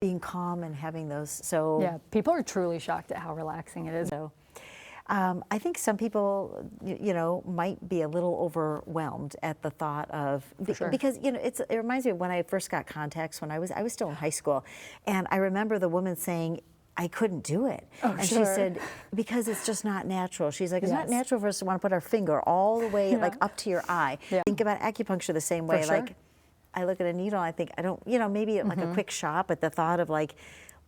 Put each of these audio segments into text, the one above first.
being calm and having those. So Yeah, people are truly shocked at how relaxing it is. So, I think some people, might be a little overwhelmed at the thought of Sure. because it reminds me of when I first got contacts when I was still in high school, and I remember the woman saying I couldn't do it, and she sure. said because it's just not natural. She's like, it's not Yes. natural for us to want to put our finger all the way like up to your eye. Yeah. Think about acupuncture the same way. sure. Like I look at a needle, I think I don't, maybe like a quick shot, but the thought of like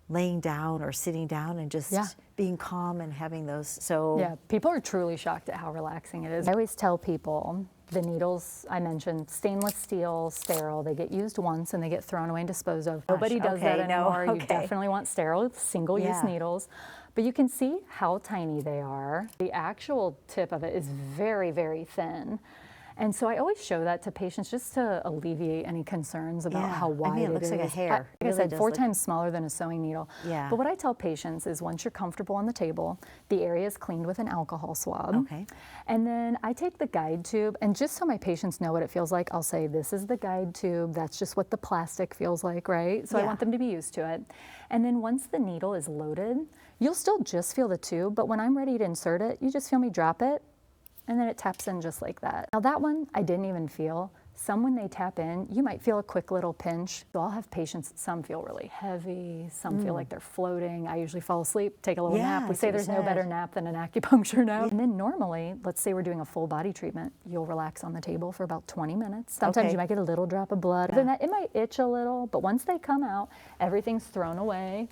laying down or sitting down and just being calm and having those. So Yeah, people are truly shocked at how relaxing it is. I always tell people the needles I mentioned, stainless steel, sterile, they get used once and they get thrown away and disposed of. Nobody does that anymore. You definitely want sterile, single-use needles. But you can see how tiny they are. The actual tip of it is very, very thin. And so I always show that to patients just to alleviate any concerns about how wide it looks like a hair. Like I said, 4 times smaller than a sewing needle. Yeah. But what I tell patients is once you're comfortable on the table, the area is cleaned with an alcohol swab. Okay. And then I take the guide tube, and just so my patients know what it feels like, I'll say, this is the guide tube. That's just what the plastic feels like, right? So I want them to be used to it. And then once the needle is loaded, you'll still just feel the tube, but when I'm ready to insert it, you just feel me drop it, and then it taps in just like that. Now that one, I didn't even feel. Some when they tap in, you might feel a quick little pinch. So I'll have patients, some feel really heavy, some feel like they're floating. I usually fall asleep, take a little nap. We say there's no better nap than an acupuncture nap. And then normally, let's say we're doing a full body treatment, you'll relax on the table for about 20 minutes. Sometimes you might get a little drop of blood. Then it might itch a little, but once they come out, everything's thrown away.